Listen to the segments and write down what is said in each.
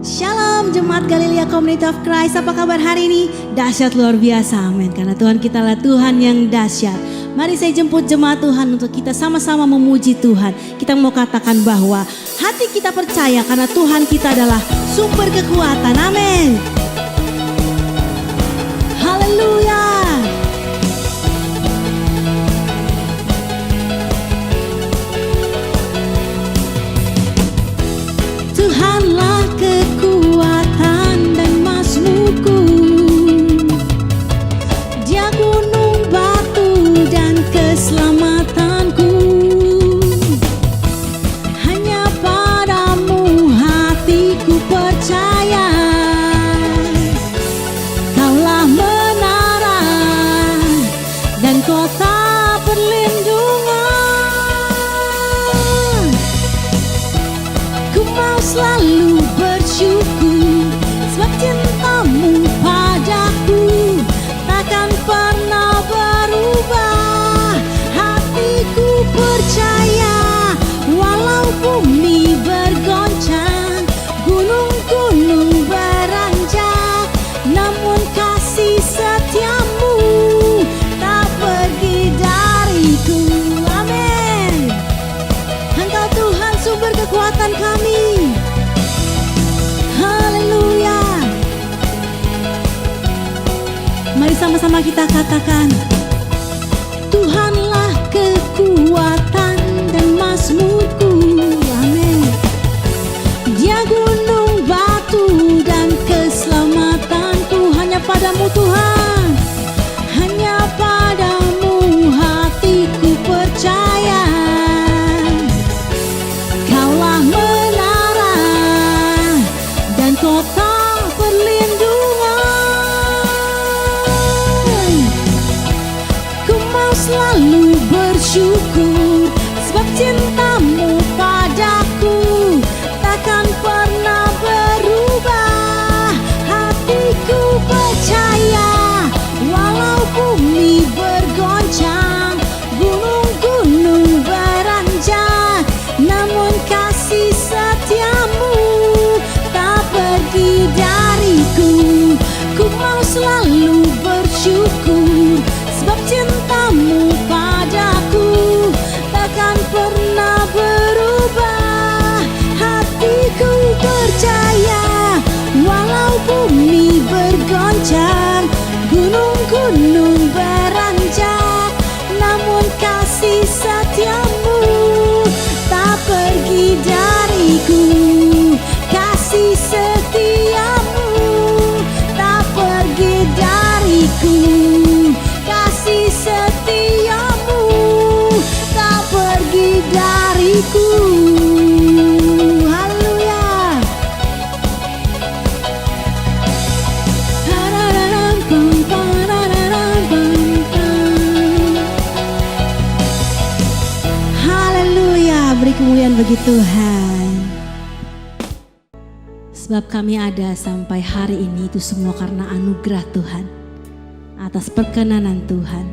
Shalom Jemaat Galilea Community of Christ, apa kabar hari ini? Dahsyat luar biasa, amin. Karena Tuhan kita adalah Tuhan yang dahsyat. Mari saya jemput jemaat Tuhan untuk kita sama-sama memuji Tuhan. Kita mau katakan bahwa hati kita percaya karena Tuhan kita adalah sumber kekuatan, amin. Haleluya. Tuhanlah kekuatan dan mazmurku, Dia gunung batu dan keselamatanku. Hanya padamu hatiku percaya, Kaulah menara dan kota perlindungan. Ku mau selalu bersyukur sebab cintamu padaku takkan pernah berubah. Hatiku percaya walau bumi bergoncang, gunung-gunung beranjak, namun kasih setiamu tak pergi dariku. Amin. Engkau Tuhan sumber kekuatan kami. Haleluya. Mari sama-sama kita katakan, Tuhanlah kekuatan dan mazmurku, amin. Dia gunung batu dan keselamatanku. Hanya padamu Tuhan, hanya padamu hatiku percaya, Kaulah menara dan kota perlindungan. Ku mau selalu bersyukur sebab cintamu padaku takkan pernah berubah. Hatiku percaya walau bumi bergoncang, gunung-gunung beranjak, namun kasih setiamu tak pergi dariku. Ku mau selalu bersyukur sebab cintamu padaku takkan pernah berubah. Hatiku percaya walau bumi bergoncang, gunung-gunung beranjak, namun kasih setiamu tak pergi dariku. Kasih setiamu tak pergi dariku. Kasih setiamu tak pergi dariku. Haleluya. Haleluya. Beri kemuliaan bagi Tuhan. Sebab kami ada sampai hari ini itu semua karena anugerah Tuhan, atas perkenanan Tuhan.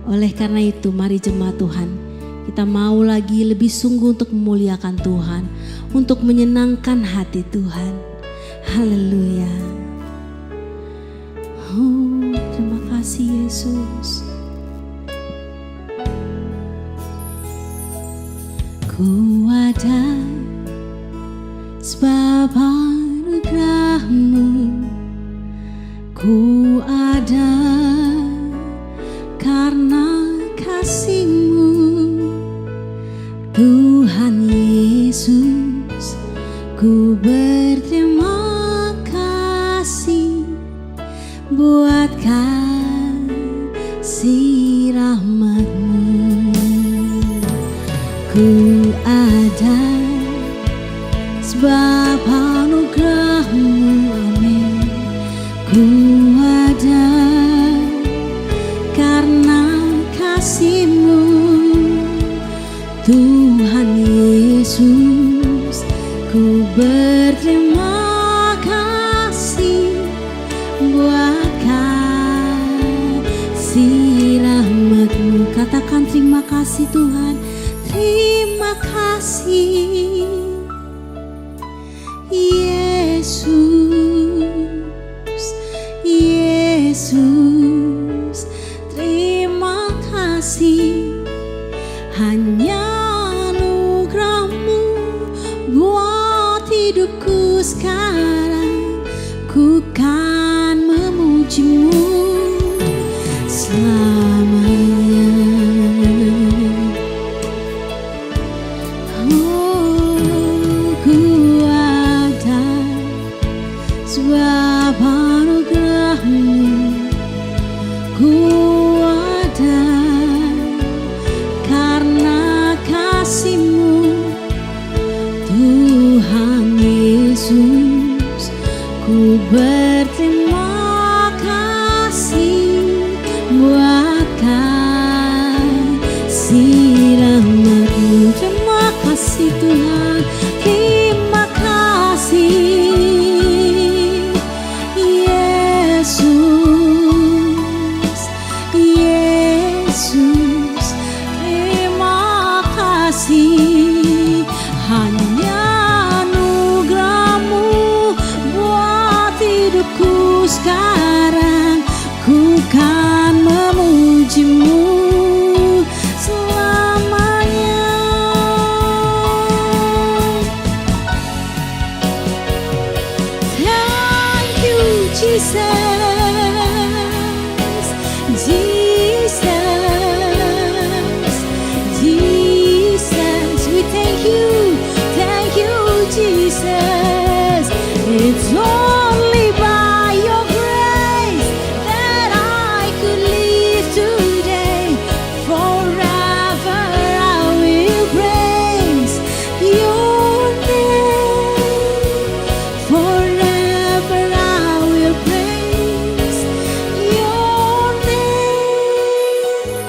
Oleh karena itu mari jemaat Tuhan, kita mau lagi lebih sungguh untuk memuliakan Tuhan, untuk menyenangkan hati Tuhan. Haleluya. Oh, terima kasih Yesus. Ku ada sebab anugerah-Mu, ku ada karena kasih-Mu. Tuhan Yesus, ku berterima kasih buat kasih rahmat-Mu. Ku ada sebab anugerah-Mu, amin. Ku ada karena kasih-Mu. Tuhan Yesus, ku berterima kasih buat kasih rahmat-Mu. Katakan terima kasih Tuhan, terima kasih Yesus. Yesus, terima kasih. Hanya anugerah-Mu buat hidupku sekarang. Ku kan memuji-Mu selamanya. Oh, ku ada sebab anugerah-Mu. Ku ada karena kasih-Mu, Tuhan Yesus. Ku berterima kasih buat kasih rahmat-Mu. Terima kasih Tuhan, terima kasih Yesus, Yesus, terima kasih. Hanya anugerah-Mu buat hidupku sekarang. Ku kan memuji-Mu selamanya. Thank you Jesus, Jesus, Jesus. We thank you Jesus. It's only by Your grace that I could live today. Forever I will praise Your name. Forever I will praise Your name.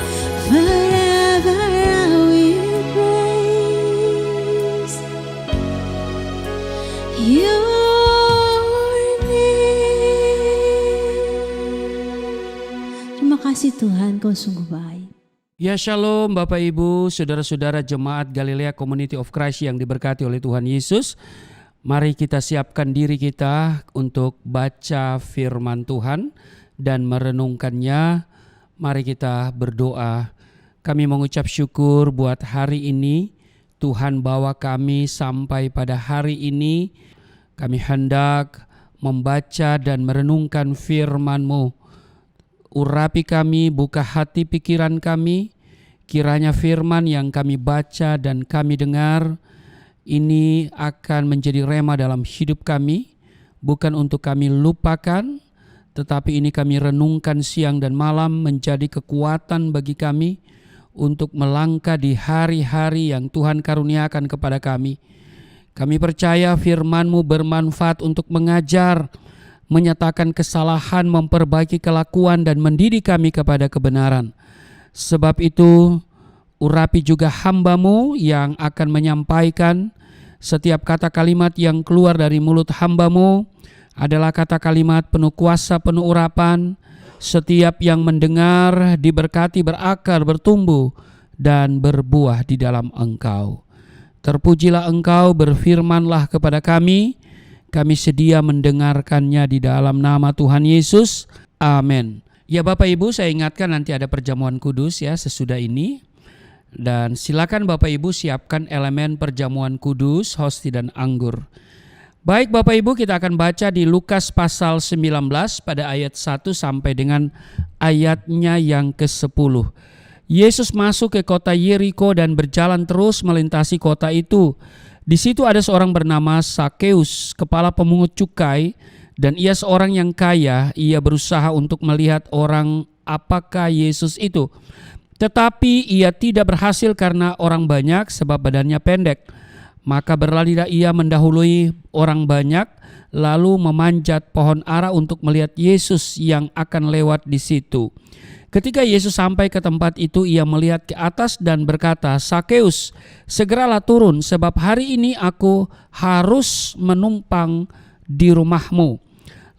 Forever I will praise Your name. Terima kasih Tuhan, Kau sungguh baik. Ya shalom Bapak Ibu, saudara-saudara jemaat Galilea Community of Christ yang diberkati oleh Tuhan Yesus. Mari kita siapkan diri kita untuk baca firman Tuhan dan merenungkannya. Mari kita berdoa. Kami mengucap syukur buat hari ini. Tuhan bawa kami sampai pada hari ini. Kami hendak membaca dan merenungkan firman-Mu. Urapi kami, buka hati pikiran kami. Kiranya firman yang kami baca dan kami dengar ini akan menjadi rema dalam hidup kami. Bukan untuk kami lupakan, tetapi ini kami renungkan siang dan malam menjadi kekuatan bagi kami untuk melangkah di hari-hari yang Tuhan karuniakan kepada kami. Kami percaya firman-Mu bermanfaat untuk mengajar, menyatakan kesalahan, memperbaiki kelakuan, dan mendidik kami kepada kebenaran. Sebab itu, urapi juga hamba-Mu yang akan menyampaikan. Setiap kata kalimat yang keluar dari mulut hamba-Mu adalah kata kalimat penuh kuasa, penuh urapan. Setiap yang mendengar diberkati, berakar, bertumbuh, dan berbuah di dalam Engkau. Terpujilah Engkau, berfirmanlah kepada kami. Kami sedia mendengarkannya di dalam nama Tuhan Yesus. Amin. Ya Bapak Ibu, saya ingatkan nanti ada perjamuan kudus ya sesudah ini. Dan silakan Bapak Ibu siapkan elemen perjamuan kudus, hosti dan anggur. Baik Bapak Ibu, kita akan baca di Lukas pasal 19 pada ayat 1 sampai dengan ayatnya yang ke-10. Yesus masuk ke kota Yeriko dan berjalan terus melintasi kota itu. Di situ ada seorang bernama Sakeus, kepala pemungut cukai, dan ia seorang yang kaya. Ia berusaha untuk melihat orang apakah Yesus itu. Tetapi ia tidak berhasil karena orang banyak, sebab badannya pendek. Maka berlarilah ia mendahului orang banyak, lalu memanjat pohon ara untuk melihat Yesus yang akan lewat di situ. Ketika Yesus sampai ke tempat itu, ia melihat ke atas dan berkata, "Sakeus, segeralah turun, sebab hari ini aku harus menumpang di rumahmu."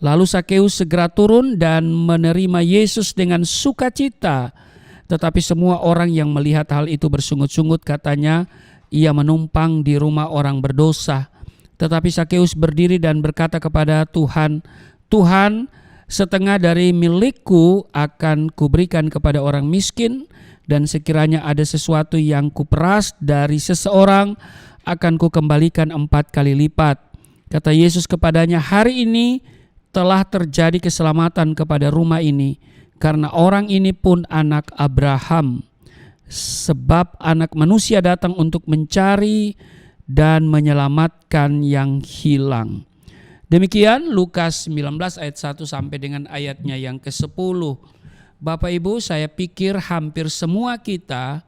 Lalu Sakeus segera turun dan menerima Yesus dengan sukacita. Tetapi semua orang yang melihat hal itu bersungut-sungut, katanya, "Ia menumpang di rumah orang berdosa." Tetapi Sakeus berdiri dan berkata kepada Tuhan, "Tuhan, setengah dari milikku akan kuberikan kepada orang miskin, dan sekiranya ada sesuatu yang kuperas dari seseorang, akan kukembalikan 4 kali lipat." Kata Yesus kepadanya, "Hari ini telah terjadi keselamatan kepada rumah ini, karena orang ini pun anak Abraham. Sebab Anak Manusia datang untuk mencari dan menyelamatkan yang hilang." Demikian Lukas 19 ayat 1 sampai dengan ayatnya yang ke-10. Bapak Ibu, saya pikir hampir semua kita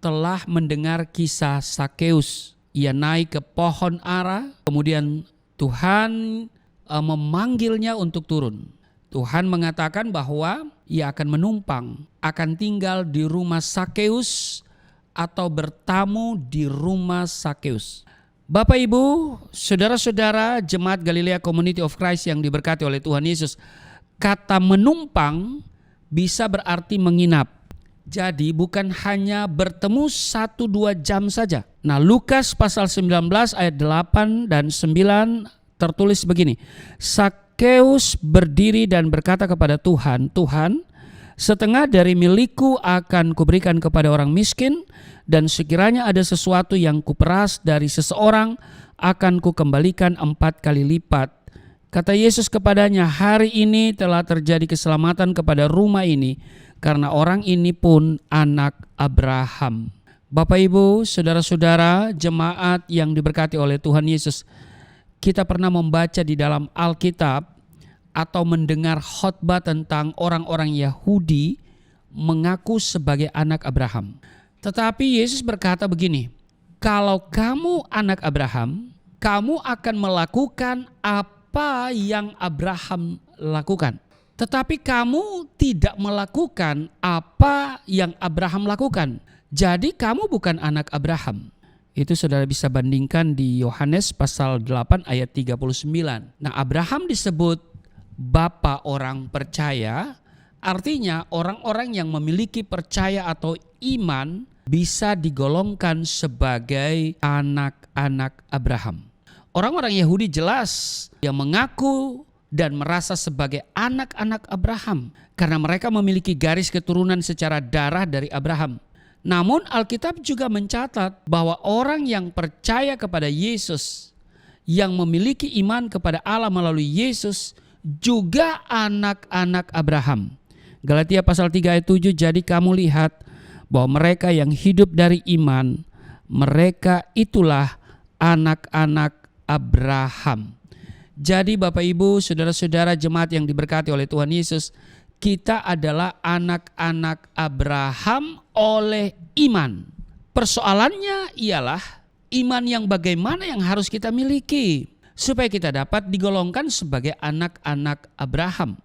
telah mendengar kisah Sakeus. Ia naik ke pohon ara, kemudian Tuhan memanggilnya untuk turun. Tuhan mengatakan bahwa ia akan menumpang, akan tinggal di rumah Sakeus atau bertamu di rumah Sakeus. Bapak Ibu, saudara-saudara jemaat Galilea Community of Christ yang diberkati oleh Tuhan Yesus, kata menumpang bisa berarti menginap. Jadi bukan hanya bertemu 1-2 jam saja. Nah, Lukas pasal 19 ayat 8 dan 9 tertulis begini. Sakeus berdiri dan berkata kepada Tuhan, "Tuhan, setengah dari milikku akan kuberikan kepada orang miskin, dan sekiranya ada sesuatu yang kuperas dari seseorang, akan kukembalikan 4 kali lipat." Kata Yesus kepadanya, "Hari ini telah terjadi keselamatan kepada rumah ini, karena orang ini pun anak Abraham." Bapak Ibu, saudara-saudara jemaat yang diberkati oleh Tuhan Yesus, kita pernah membaca di dalam Alkitab atau mendengar khotbah tentang orang-orang Yahudi mengaku sebagai anak Abraham. Tetapi Yesus berkata begini, "Kalau kamu anak Abraham, kamu akan melakukan apa yang Abraham lakukan. Tetapi kamu tidak melakukan apa yang Abraham lakukan. Jadi kamu bukan anak Abraham." Itu saudara bisa bandingkan di Yohanes pasal 8 ayat 39. Nah, Abraham disebut bapa orang percaya, artinya orang-orang yang memiliki percaya atau iman bisa digolongkan sebagai anak-anak Abraham. Orang-orang Yahudi jelas yang mengaku dan merasa sebagai anak-anak Abraham karena mereka memiliki garis keturunan secara darah dari Abraham. Namun Alkitab juga mencatat bahwa orang yang percaya kepada Yesus, yang memiliki iman kepada Allah melalui Yesus, juga anak-anak Abraham. Galatia pasal 3 ayat 7, "Jadi kamu lihat bahwa mereka yang hidup dari iman, mereka itulah anak-anak Abraham." Jadi Bapak Ibu, saudara-saudara jemaat yang diberkati oleh Tuhan Yesus, kita adalah anak-anak Abraham oleh iman. Persoalannya ialah iman yang bagaimana yang harus kita miliki supaya kita dapat digolongkan sebagai anak-anak Abraham.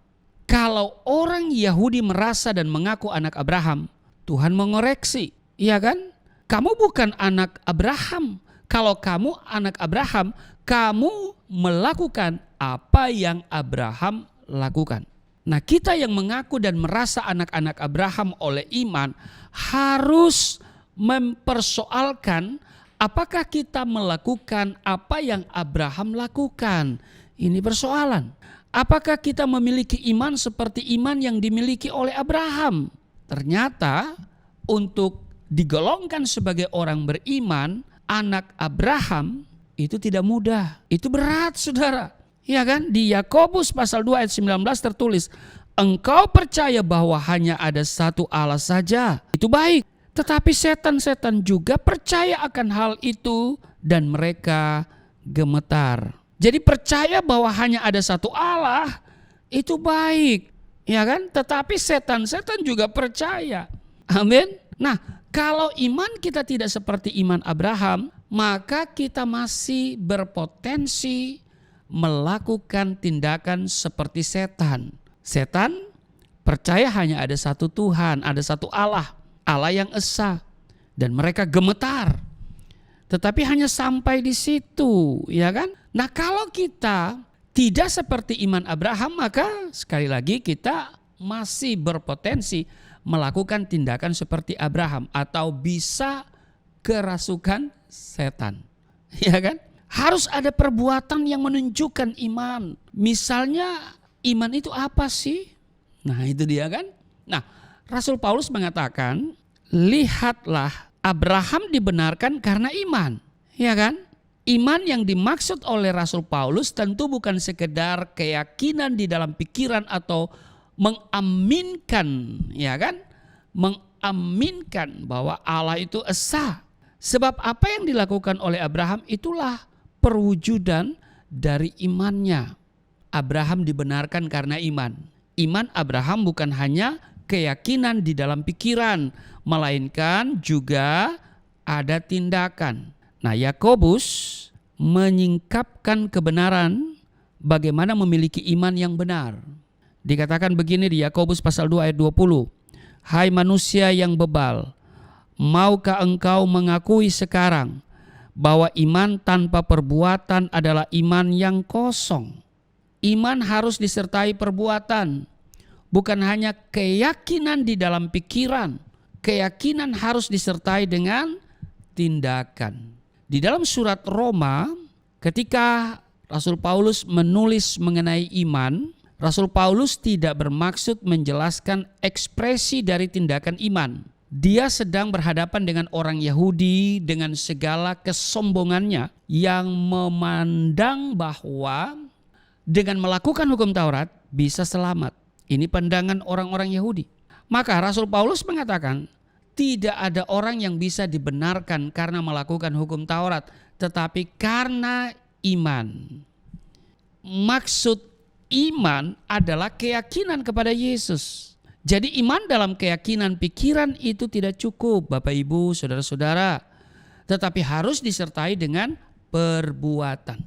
Kalau orang Yahudi merasa dan mengaku anak Abraham, Tuhan mengoreksi, iya kan? Kamu bukan anak Abraham. Kalau kamu anak Abraham, kamu melakukan apa yang Abraham lakukan. Nah, kita yang mengaku dan merasa anak-anak Abraham oleh iman harus mempersoalkan apakah kita melakukan apa yang Abraham lakukan. Ini persoalan. Apakah kita memiliki iman seperti iman yang dimiliki oleh Abraham? Ternyata untuk digolongkan sebagai orang beriman, anak Abraham, itu tidak mudah. Itu berat, saudara. Ya kan? Di Yakobus pasal 2 ayat 19 tertulis, "Engkau percaya bahwa hanya ada satu Allah saja." Itu baik. Tetapi setan-setan juga percaya akan hal itu dan mereka gemetar. Jadi percaya bahwa hanya ada satu Allah itu baik. Ya kan? Tetapi setan-setan juga percaya. Amin. Nah, kalau iman kita tidak seperti iman Abraham, maka kita masih berpotensi melakukan tindakan seperti setan. Setan percaya hanya ada satu Tuhan, ada satu Allah, Allah yang esa, dan mereka gemetar. Tetapi hanya sampai di situ, ya kan? Nah, kalau kita tidak seperti iman Abraham, maka sekali lagi kita masih berpotensi melakukan tindakan seperti Abraham atau bisa kerasukan setan. Ya kan? Harus ada perbuatan yang menunjukkan iman. Misalnya iman itu apa sih? Nah itu dia kan. Nah Rasul Paulus mengatakan, lihatlah Abraham dibenarkan karena iman. Ya kan? Iman yang dimaksud oleh Rasul Paulus tentu bukan sekedar keyakinan di dalam pikiran atau mengaminkan, ya kan? Mengaminkan bahwa Allah itu esa. Sebab apa yang dilakukan oleh Abraham itulah perwujudan dari imannya. Abraham dibenarkan karena iman. Iman Abraham bukan hanya keyakinan di dalam pikiran, melainkan juga ada tindakan. Nah, Yakobus menyingkapkan kebenaran bagaimana memiliki iman yang benar. Dikatakan begini di Yakobus pasal 2 ayat 20. Hai manusia yang bebal, maukah engkau mengakui sekarang bahwa iman tanpa perbuatan adalah iman yang kosong? Iman harus disertai perbuatan, bukan hanya keyakinan di dalam pikiran. Keyakinan harus disertai dengan tindakan. Di dalam surat Roma, ketika Rasul Paulus menulis mengenai iman, Rasul Paulus tidak bermaksud menjelaskan ekspresi dari tindakan iman. Dia sedang berhadapan dengan orang Yahudi dengan segala kesombongannya yang memandang bahwa dengan melakukan hukum Taurat bisa selamat. Ini pandangan orang-orang Yahudi. Maka Rasul Paulus mengatakan, tidak ada orang yang bisa dibenarkan karena melakukan hukum Taurat, tetapi karena iman. Maksud iman adalah keyakinan kepada Yesus. Jadi iman dalam keyakinan pikiran itu tidak cukup, Bapak Ibu, saudara-saudara, tetapi harus disertai dengan perbuatan.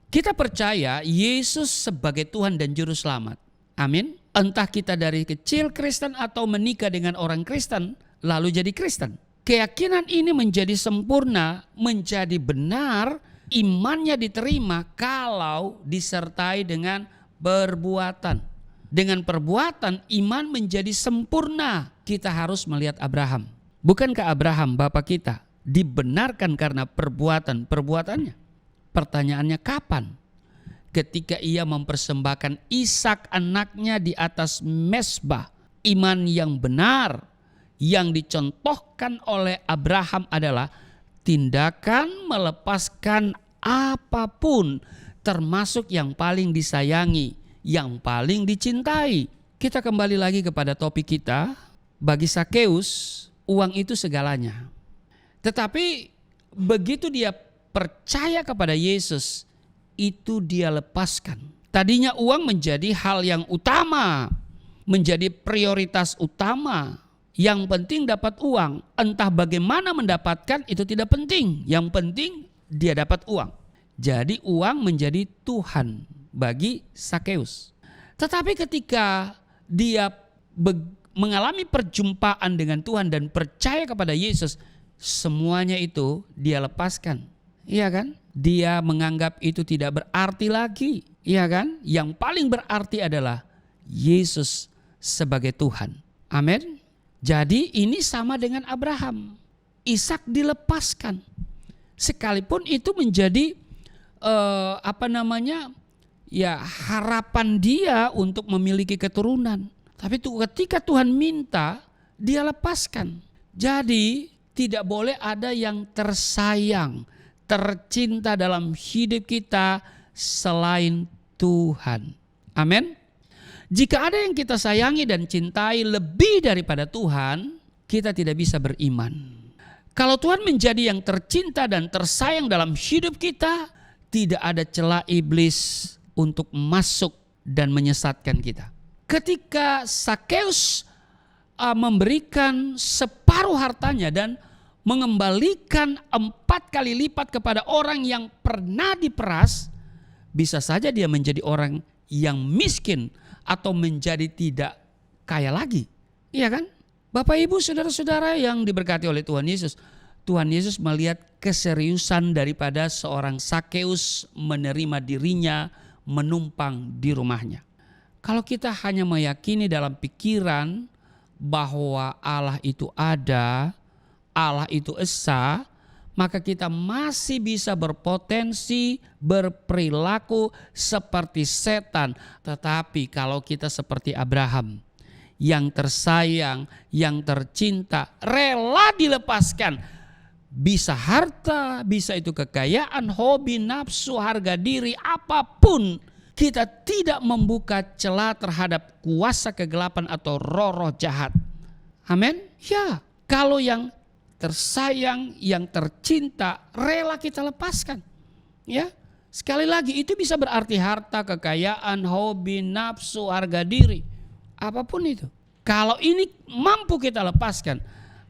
Kita percaya Yesus sebagai Tuhan dan Juru Selamat. Amin. Entah kita dari kecil Kristen atau menikah dengan orang Kristen, lalu jadi Kristen. Keyakinan ini menjadi sempurna, menjadi benar, imannya diterima kalau disertai dengan perbuatan. Dengan perbuatan iman menjadi sempurna. Kita harus melihat Abraham. Bukankah Abraham bapak kita dibenarkan karena perbuatannya? Pertanyaannya kapan? Ketika ia mempersembahkan Ishak anaknya di atas mezbah. Iman yang benar yang dicontohkan oleh Abraham adalah tindakan melepaskan apapun, termasuk yang paling disayangi, yang paling dicintai. Kita kembali lagi kepada topik kita. Bagi Sakeus, uang itu segalanya. Tetapi begitu dia percaya kepada Yesus, itu dia lepaskan. Tadinya uang menjadi hal yang utama, menjadi prioritas utama. Yang penting dapat uang. Entah bagaimana mendapatkan itu tidak penting. Yang penting dia dapat uang. Jadi uang menjadi Tuhan bagi Sakeus. Tetapi ketika dia mengalami perjumpaan dengan Tuhan dan percaya kepada Yesus, semuanya itu dia lepaskan. Iya kan? Dia menganggap itu tidak berarti lagi. Iya kan? Yang paling berarti adalah Yesus sebagai Tuhan. Amin. Jadi ini sama dengan Abraham. Ishak dilepaskan. Sekalipun itu menjadi harapan dia untuk memiliki keturunan. Tapi ketika Tuhan minta, dia lepaskan. Jadi tidak boleh ada yang tersayang, tercinta dalam hidup kita selain Tuhan. Amin. Jika ada yang kita sayangi dan cintai lebih daripada Tuhan, kita tidak bisa beriman. Kalau Tuhan menjadi yang tercinta dan tersayang dalam hidup kita, tidak ada celah iblis untuk masuk dan menyesatkan kita. Ketika Sakeus memberikan separuh hartanya dan mengembalikan 4 kali lipat kepada orang yang pernah diperas, bisa saja dia menjadi orang yang miskin atau menjadi tidak kaya lagi. Iya kan? Bapak Ibu saudara-saudara yang diberkati oleh Tuhan Yesus. Tuhan Yesus melihat keseriusan daripada seorang Sakeus menerima dirinya menumpang di rumahnya. Kalau kita hanya meyakini dalam pikiran bahwa Allah itu ada, Allah itu esa, maka kita masih bisa berpotensi berperilaku seperti setan. Tetapi kalau kita seperti Abraham, yang tersayang, yang tercinta, rela dilepaskan. Bisa harta, bisa itu kekayaan, hobi, nafsu, harga diri, apapun. Kita tidak membuka celah terhadap kuasa kegelapan atau roh-roh jahat. Amin. Ya, kalau yang tersayang, yang tercinta, rela kita lepaskan. Ya, sekali lagi itu bisa berarti harta, kekayaan, hobi, nafsu, harga diri, apapun itu. Kalau ini mampu kita lepaskan,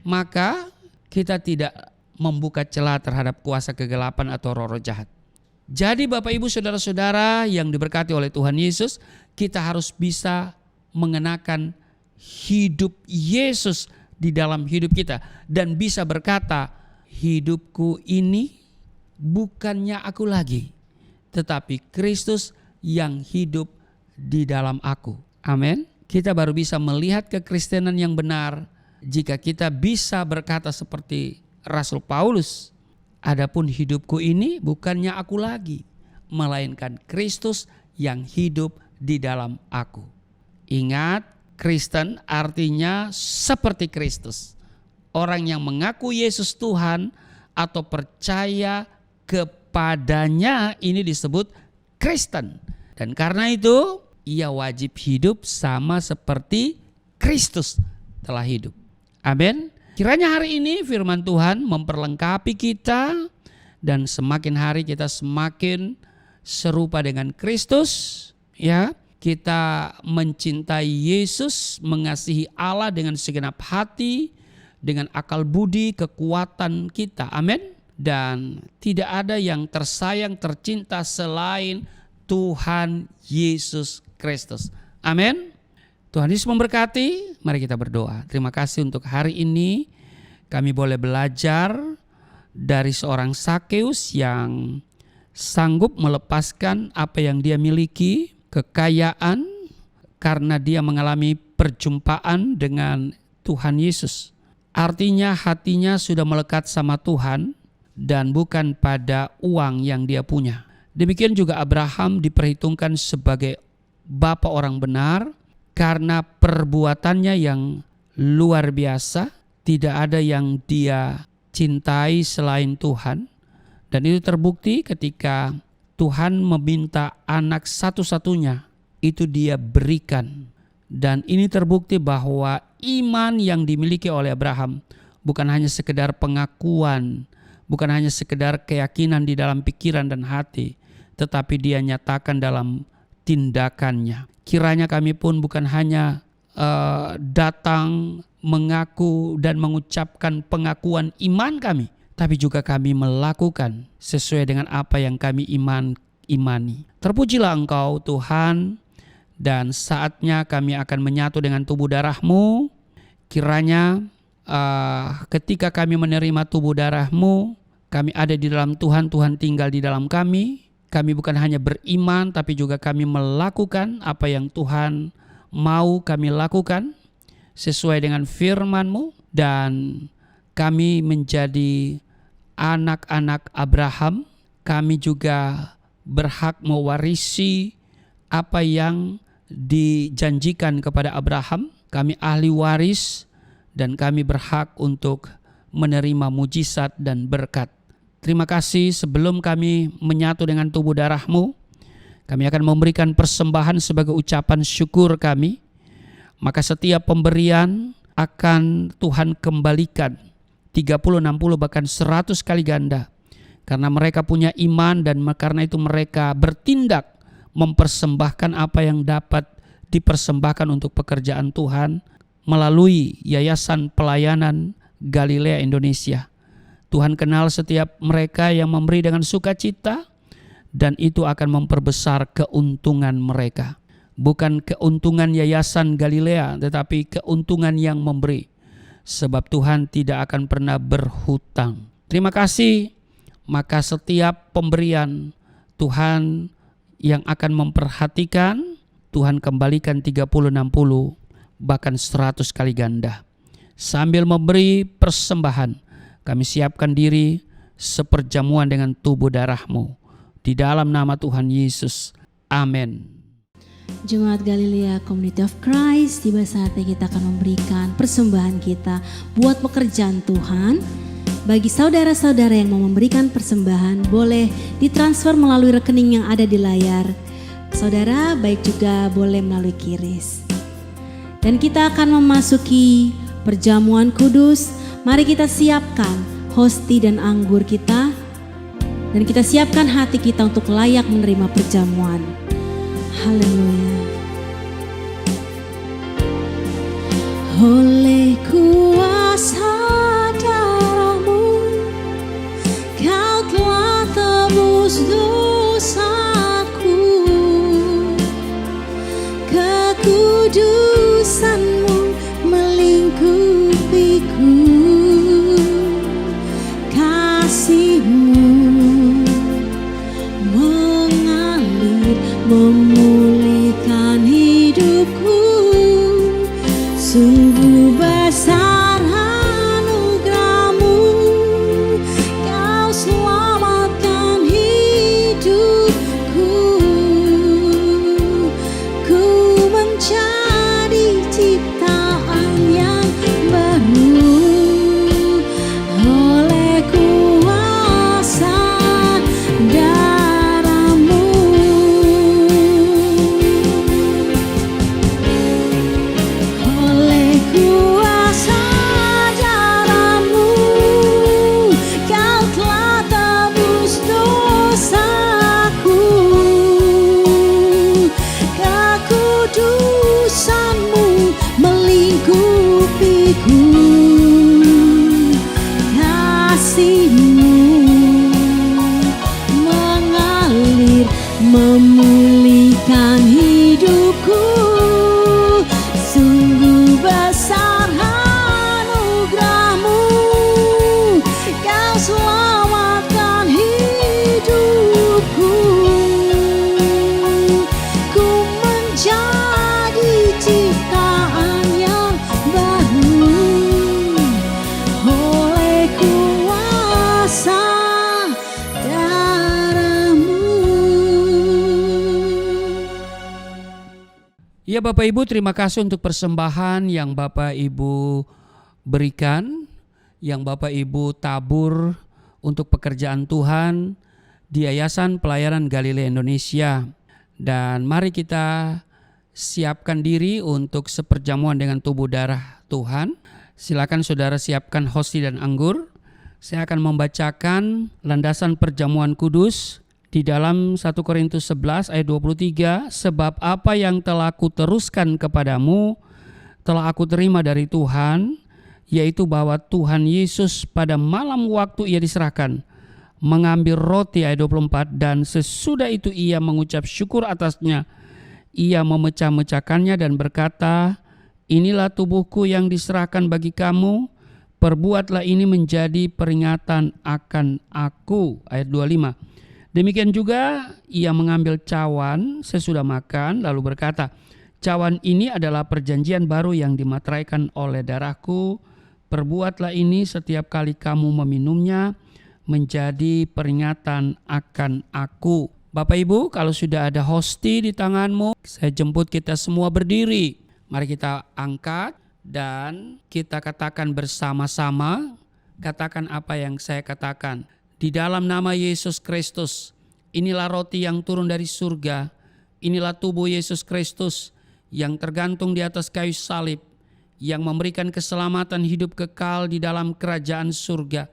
maka kita tidak membuka celah terhadap kuasa kegelapan atau roh-roh jahat. Jadi Bapak Ibu Saudara-saudara yang diberkati oleh Tuhan Yesus, kita harus bisa mengenakan hidup Yesus di dalam hidup kita dan bisa berkata, hidupku ini bukannya aku lagi, tetapi Kristus yang hidup di dalam aku. Amin. Kita baru bisa melihat kekristenan yang benar jika kita bisa berkata seperti Rasul Paulus, adapun hidupku ini bukannya aku lagi, melainkan Kristus yang hidup di dalam aku. Ingat, Kristen artinya seperti Kristus. Orang yang mengaku Yesus Tuhan atau percaya kepadanya ini disebut Kristen. Dan karena itu ia wajib hidup sama seperti Kristus telah hidup. Amin. Kiranya hari ini firman Tuhan memperlengkapi kita dan semakin hari kita semakin serupa dengan Kristus, ya. Kita mencintai Yesus, mengasihi Allah dengan segenap hati, dengan akal budi, kekuatan kita. Amin. Dan tidak ada yang tersayang, tercinta selain Tuhan Yesus Kristus. Amin. Tuhan Yesus memberkati. Mari kita berdoa. Terima kasih untuk hari ini kami boleh belajar dari seorang Sakeus yang sanggup melepaskan apa yang dia miliki, kekayaan, karena dia mengalami perjumpaan dengan Tuhan Yesus. Artinya hatinya sudah melekat sama Tuhan dan bukan pada uang yang dia punya. Demikian juga Abraham diperhitungkan sebagai bapa orang benar karena perbuatannya yang luar biasa. Tidak ada yang dia cintai selain Tuhan. Dan itu terbukti ketika Tuhan meminta anak satu-satunya, itu dia berikan. Dan ini terbukti bahwa iman yang dimiliki oleh Abraham bukan hanya sekedar pengakuan, bukan hanya sekedar keyakinan di dalam pikiran dan hati, tetapi dia nyatakan dalam tindakannya. Kiranya kami pun bukan hanya datang mengaku dan mengucapkan pengakuan iman kami, tapi juga kami melakukan sesuai dengan apa yang kami imani. Terpujilah Engkau Tuhan, dan saatnya kami akan menyatu dengan tubuh darah-Mu. Kiranya ketika kami menerima tubuh darah-Mu, kami ada di dalam Tuhan, Tuhan tinggal di dalam kami. Kami bukan hanya beriman, tapi juga kami melakukan apa yang Tuhan mau kami lakukan sesuai dengan firman-Mu, dan kami menjadi anak-anak Abraham. Kami juga berhak mewarisi apa yang dijanjikan kepada Abraham. Kami ahli waris dan kami berhak untuk menerima mujizat dan berkat. Terima kasih. Sebelum kami menyatu dengan tubuh darah-Mu, kami akan memberikan persembahan sebagai ucapan syukur kami. Maka setiap pemberian akan Tuhan kembalikan 30, 60, bahkan 100 kali ganda. Karena mereka punya iman dan karena itu mereka bertindak mempersembahkan apa yang dapat dipersembahkan untuk pekerjaan Tuhan melalui Yayasan Pelayanan Galilea Indonesia. Tuhan kenal setiap mereka yang memberi dengan sukacita, dan itu akan memperbesar keuntungan mereka. Bukan keuntungan Yayasan Galilea, tetapi keuntungan yang memberi. Sebab Tuhan tidak akan pernah berhutang. Terima kasih. Maka setiap pemberian Tuhan yang akan memperhatikan, Tuhan kembalikan 30, 60, bahkan 100 kali ganda. Sambil memberi persembahan, kami siapkan diri seperjamuan dengan tubuh darah-Mu. Di dalam nama Tuhan Yesus. Amin. Jemaat Galilea Community of Christ, tiba saatnya kita akan memberikan persembahan kita buat pekerjaan Tuhan. Bagi saudara-saudara yang mau memberikan persembahan, boleh ditransfer melalui rekening yang ada di layar. Saudara, baik juga boleh melalui QRIS. Dan kita akan memasuki perjamuan kudus. Mari kita siapkan hosti dan anggur kita. Dan kita siapkan hati kita untuk layak menerima perjamuan. Haleluya. Oleh kuasa darah-Mu, Kau telah tebus dosaku. Kekudusan-Mu melingkupiku. Kasih-Mu mengalir, memulihkan hidupku. Sungguh besar anugerah-Mu, Kau selamatkan hidupku. Ku menjadi ciptaan yang baru oleh kuasa darah-Mu. Oleh kuasa darah-Mu, Kau telah tebus dosaku. Kekudusan-Mu melingkupiku. Kasih-Mu mengalir, memulihkan hidupku. Sungguh besar anugerah-Mu, Kau selamatkan hidupku. Ku menjadi ciptaan yang baru oleh kuasa darah-Mu. Ya Bapak Ibu, terima kasih untuk persembahan yang Bapak Ibu berikan, yang Bapak Ibu tabur untuk pekerjaan Tuhan di Yayasan Pelayanan Galilea Indonesia. Dan mari kita siapkan diri untuk seperjamuan dengan tubuh darah Tuhan. Silakan saudara siapkan hosti dan anggur. Saya akan membacakan landasan perjamuan kudus di dalam 1 Korintus 11 ayat 23. Sebab apa yang telah kuteruskan kepadamu telah aku terima dari Tuhan, yaitu bahwa Tuhan Yesus pada malam waktu ia diserahkan mengambil roti ayat 24, dan sesudah itu ia mengucap syukur atasnya, ia memecah-mecahkannya dan berkata, inilah tubuhku yang diserahkan bagi kamu, perbuatlah ini menjadi peringatan akan aku. Ayat 25. Demikian juga ia mengambil cawan sesudah makan lalu berkata, cawan ini adalah perjanjian baru yang dimateraikan oleh darahku, perbuatlah ini setiap kali kamu meminumnya menjadi peringatan akan aku. Bapak Ibu, kalau sudah ada hosti di tanganmu, saya jemput kita semua berdiri. Mari kita angkat dan kita katakan bersama-sama, katakan apa yang saya katakan. Di dalam nama Yesus Kristus, inilah roti yang turun dari surga, inilah tubuh Yesus Kristus yang tergantung di atas kayu salib, yang memberikan keselamatan hidup kekal di dalam kerajaan surga,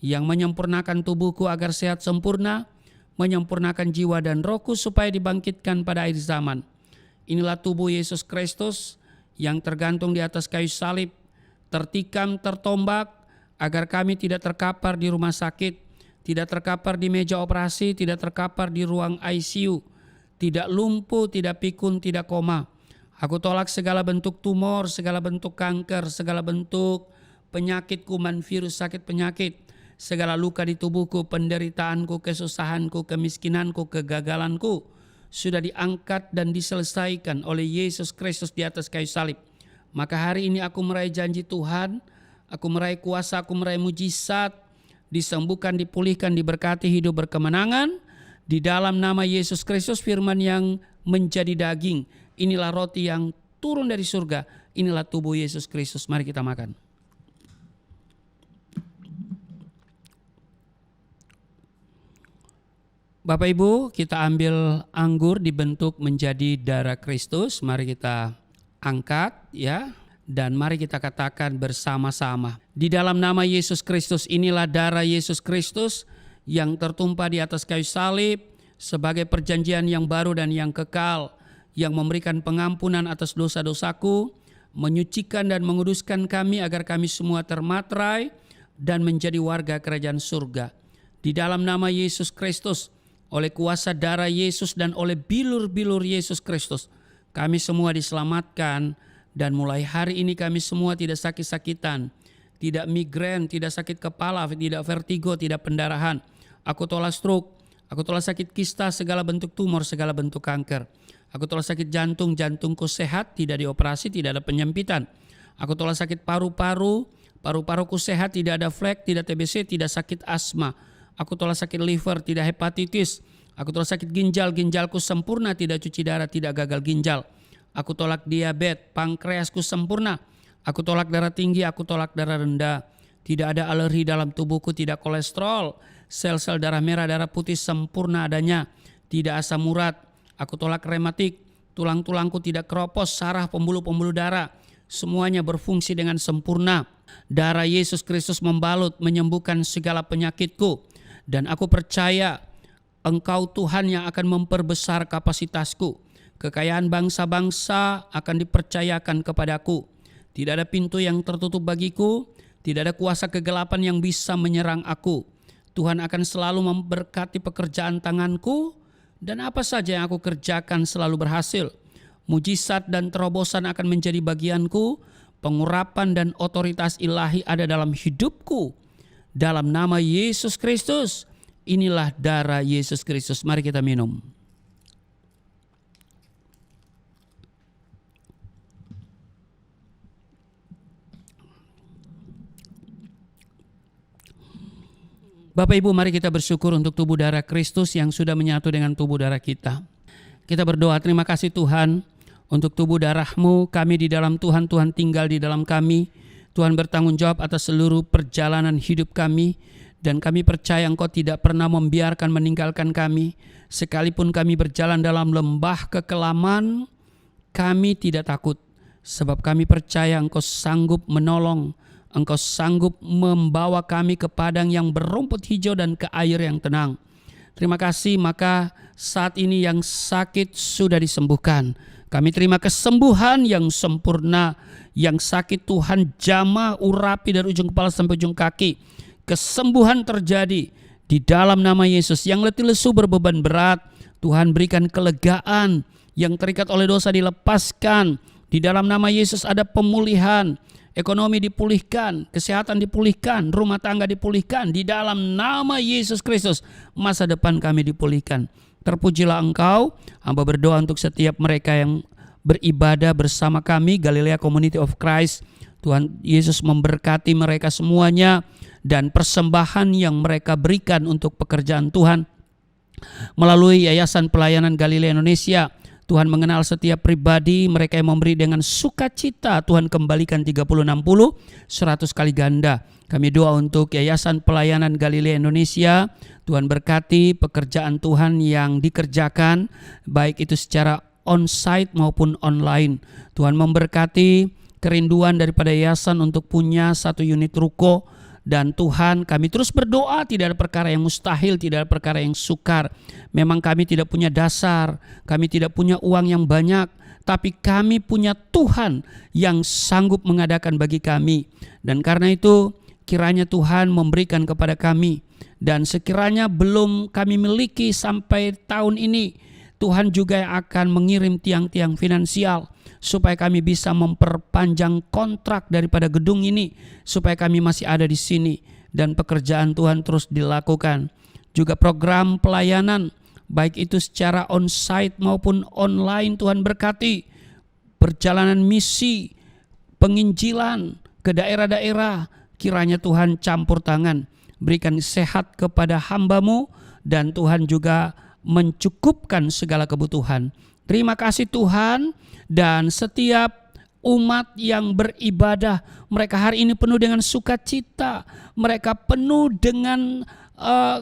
yang menyempurnakan tubuhku agar sehat sempurna, menyempurnakan jiwa dan rohku supaya dibangkitkan pada akhir zaman. Inilah tubuh Yesus Kristus yang tergantung di atas kayu salib, tertikam, tertombak, agar kami tidak terkapar di rumah sakit, tidak terkapar di meja operasi, tidak terkapar di ruang ICU, tidak lumpuh, tidak pikun, tidak koma. Aku tolak segala bentuk tumor, segala bentuk kanker, segala bentuk penyakit kuman, virus, sakit penyakit, segala luka di tubuhku, penderitaanku, kesusahanku, kemiskinanku, kegagalanku, sudah diangkat dan diselesaikan oleh Yesus Kristus di atas kayu salib. Maka hari ini aku meraih janji Tuhan, aku meraih kuasa, aku meraih mujizat disembuhkan, dipulihkan, diberkati, hidup berkemenangan. Di dalam nama Yesus Kristus, firman yang menjadi daging. Inilah roti yang turun dari surga. Inilah tubuh Yesus Kristus. Mari kita makan. Bapak Ibu, kita ambil anggur dibentuk menjadi darah Kristus. Mari kita angkat ya. Dan mari kita katakan bersama-sama. Di dalam nama Yesus Kristus, inilah darah Yesus Kristus yang tertumpah di atas kayu salib sebagai perjanjian yang baru dan yang kekal, yang memberikan pengampunan atas dosa-dosaku, menyucikan dan menguduskan kami agar kami semua termatrai dan menjadi warga kerajaan surga. Di dalam nama Yesus Kristus, oleh kuasa darah Yesus dan oleh bilur-bilur Yesus Kristus, kami semua diselamatkan. Dan mulai hari ini kami semua tidak sakit-sakitan, tidak migrain, tidak sakit kepala, tidak vertigo, tidak pendarahan. Aku tolak stroke, aku tolak sakit kista, segala bentuk tumor, segala bentuk kanker. Aku tolak sakit jantung, jantungku sehat, tidak dioperasi, tidak ada penyempitan. Aku tolak sakit paru-paru, paru-paruku sehat, tidak ada flek, tidak TBC, tidak sakit asma. Aku tolak sakit liver, tidak hepatitis. Aku tolak sakit ginjal, ginjalku sempurna, tidak cuci darah, tidak gagal ginjal. Aku tolak diabetes, pankreasku sempurna. Aku tolak darah tinggi, aku tolak darah rendah. Tidak ada alergi dalam tubuhku, tidak kolesterol. Sel-sel darah merah, darah putih sempurna adanya. Tidak asam urat. Aku tolak rematik. Tulang-tulangku tidak keropos, saraf, pembuluh-pembuluh darah. Semuanya berfungsi dengan sempurna. Darah Yesus Kristus membalut, menyembuhkan segala penyakitku. Dan aku percaya Engkau Tuhan yang akan memperbesar kapasitasku. Kekayaan bangsa-bangsa akan dipercayakan kepadaku. Tidak ada pintu yang tertutup bagiku. Tidak ada kuasa kegelapan yang bisa menyerang aku. Tuhan akan selalu memberkati pekerjaan tanganku. Dan apa saja yang aku kerjakan selalu berhasil. Mujizat dan terobosan akan menjadi bagianku. Pengurapan dan otoritas ilahi ada dalam hidupku. Dalam nama Yesus Kristus. Inilah darah Yesus Kristus. Mari kita minum. Bapak Ibu, mari kita bersyukur untuk tubuh darah Kristus yang sudah menyatu dengan tubuh darah kita. Kita berdoa, terima kasih Tuhan untuk tubuh darah-Mu. Kami di dalam Tuhan, Tuhan tinggal di dalam kami. Tuhan bertanggung jawab atas seluruh perjalanan hidup kami. Dan kami percaya Engkau tidak pernah membiarkan meninggalkan kami. Sekalipun kami berjalan dalam lembah kekelaman, kami tidak takut. Sebab kami percaya Engkau sanggup menolong. Engkau sanggup membawa kami ke padang yang berumput hijau dan ke air yang tenang. Terima kasih, maka saat ini yang sakit sudah disembuhkan. Kami terima kesembuhan yang sempurna. Yang sakit Tuhan jamah, urapi dari ujung kepala sampai ujung kaki. Kesembuhan terjadi di dalam nama Yesus. Yang letih lesu berbeban berat, Tuhan berikan kelegaan. Yang terikat oleh dosa dilepaskan. Di dalam nama Yesus ada pemulihan. Ekonomi dipulihkan, kesehatan dipulihkan, rumah tangga dipulihkan. Di dalam nama Yesus Kristus, masa depan kami dipulihkan. Terpujilah Engkau. Hamba berdoa untuk setiap mereka yang beribadah bersama kami, Galilea Community of Christ. Tuhan Yesus memberkati mereka semuanya. Dan persembahan yang mereka berikan untuk pekerjaan Tuhan melalui Yayasan Pelayanan Galilea Indonesia, Tuhan mengenal setiap pribadi, mereka yang memberi dengan sukacita, Tuhan kembalikan 30, 60, 100 kali ganda. Kami doa untuk Yayasan Pelayanan Galilea Indonesia, Tuhan berkati pekerjaan Tuhan yang dikerjakan, baik itu secara on-site maupun online. Tuhan memberkati kerinduan daripada yayasan untuk punya satu unit ruko. Dan Tuhan, kami terus berdoa, tidak ada perkara yang mustahil, tidak ada perkara yang sukar. Memang kami tidak punya dasar, kami tidak punya uang yang banyak, tapi kami punya Tuhan yang sanggup mengadakan bagi kami. Dan karena itu kiranya Tuhan memberikan kepada kami. Dan sekiranya belum kami miliki sampai tahun ini, Tuhan juga yang akan mengirim tiang-tiang finansial supaya kami bisa memperpanjang kontrak daripada gedung ini, supaya kami masih ada di sini dan pekerjaan Tuhan terus dilakukan. Juga program pelayanan, baik itu secara on-site maupun online, Tuhan berkati. Perjalanan misi, penginjilan ke daerah-daerah, kiranya Tuhan campur tangan. berikan sehat kepada hamba-Mu, dan Tuhan juga mencukupkan segala kebutuhan. Terima kasih Tuhan, dan setiap umat yang beribadah, mereka hari ini penuh dengan sukacita, mereka penuh dengan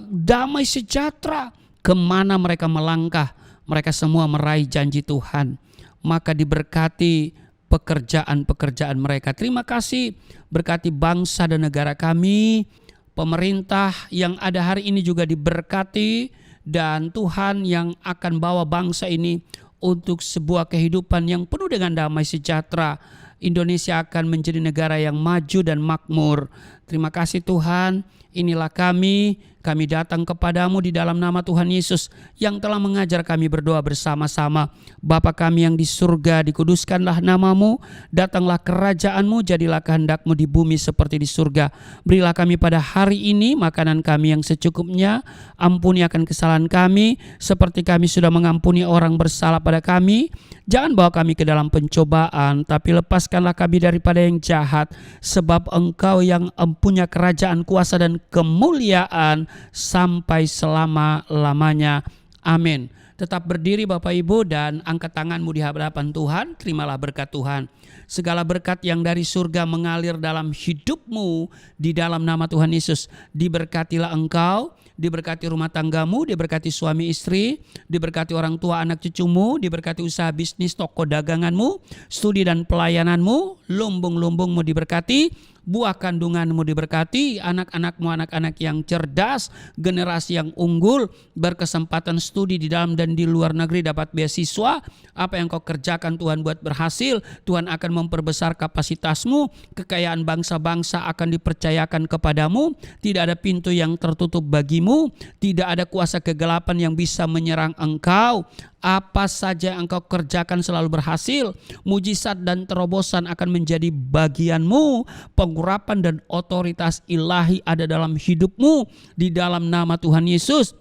damai sejahtera. Kemana mereka melangkah, mereka semua meraih janji Tuhan. Maka diberkati pekerjaan-pekerjaan mereka. Terima kasih, berkati bangsa dan negara kami. Pemerintah yang ada hari ini juga diberkati, dan Tuhan yang akan bawa bangsa ini untuk sebuah kehidupan yang penuh dengan damai sejahtera. Indonesia akan menjadi negara yang maju dan makmur. Terima kasih Tuhan, inilah kami datang kepadamu di dalam nama Tuhan Yesus yang telah mengajar kami berdoa bersama-sama. Bapa kami yang di surga, dikuduskanlah namamu, datanglah kerajaanmu, jadilah kehendakmu di bumi seperti di surga. Berilah kami pada hari ini makanan kami yang secukupnya, ampuni akan kesalahan kami seperti kami sudah mengampuni orang bersalah pada kami. Jangan bawa kami ke dalam pencobaan, tapi lepaskanlah kami daripada yang jahat, sebab Engkau yang empunya kerajaan, kuasa dan kemuliaan sampai selama-lamanya. Amin. Tetap berdiri Bapak Ibu dan angkat tanganmu di hadapan Tuhan. Terimalah berkat Tuhan. Segala berkat yang dari surga mengalir dalam hidupmu di dalam nama Tuhan Yesus. Diberkatilah engkau, diberkati rumah tanggamu, diberkati suami istri, diberkati orang tua anak cucumu, diberkati usaha bisnis toko daganganmu, studi dan pelayananmu, lumbung-lumbungmu diberkati, buah kandunganmu diberkati, anak-anakmu anak-anak yang cerdas, generasi yang unggul, berkesempatan studi di dalam dan di luar negeri, dapat beasiswa. Apa yang kau kerjakan Tuhan buat berhasil, Tuhan akan memperbesar kapasitasmu, kekayaan bangsa-bangsa akan dipercayakan kepadamu, tidak ada pintu yang tertutup bagimu, tidak ada kuasa kegelapan yang bisa menyerang engkau. Apa saja yang engkau kerjakan selalu berhasil. Mujizat dan terobosan akan menjadi bagianmu. Pengurapan dan otoritas ilahi ada dalam hidupmu di dalam nama Tuhan Yesus.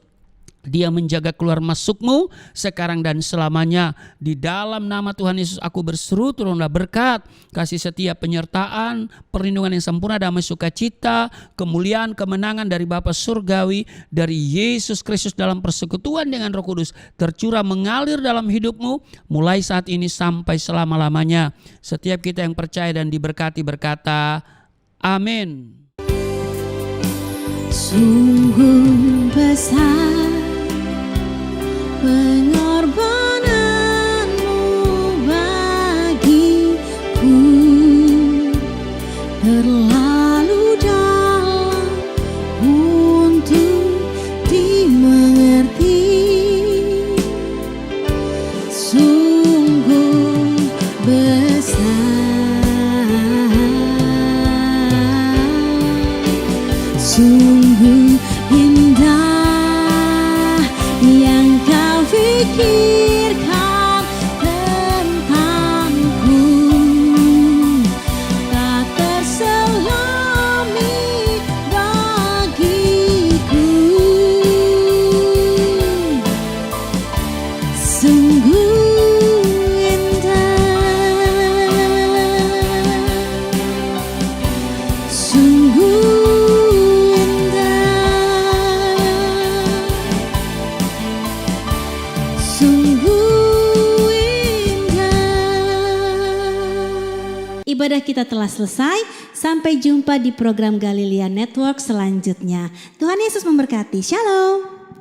Dia menjaga keluar masukmu sekarang dan selamanya. Di dalam nama Tuhan Yesus aku berseru, turunlah berkat, kasih setia, penyertaan, perlindungan yang sempurna, damai sukacita, kemuliaan, kemenangan dari Bapa Surgawi, dari Yesus Kristus dalam persekutuan dengan Roh Kudus tercurah mengalir dalam hidupmu mulai saat ini sampai selama-lamanya. Setiap kita yang percaya dan diberkati berkata amin. Sungguh besar pengorbananmu bagiku, terlalu dalam untuk dimengerti. Sungguh besar, sungguh indah yang kau pikirkan tentangku, tak terselami bagiku. Sungguh indah, sungguh ibadah kita telah selesai. Sampai jumpa di program Galilea Network selanjutnya. Tuhan Yesus memberkati. Shalom.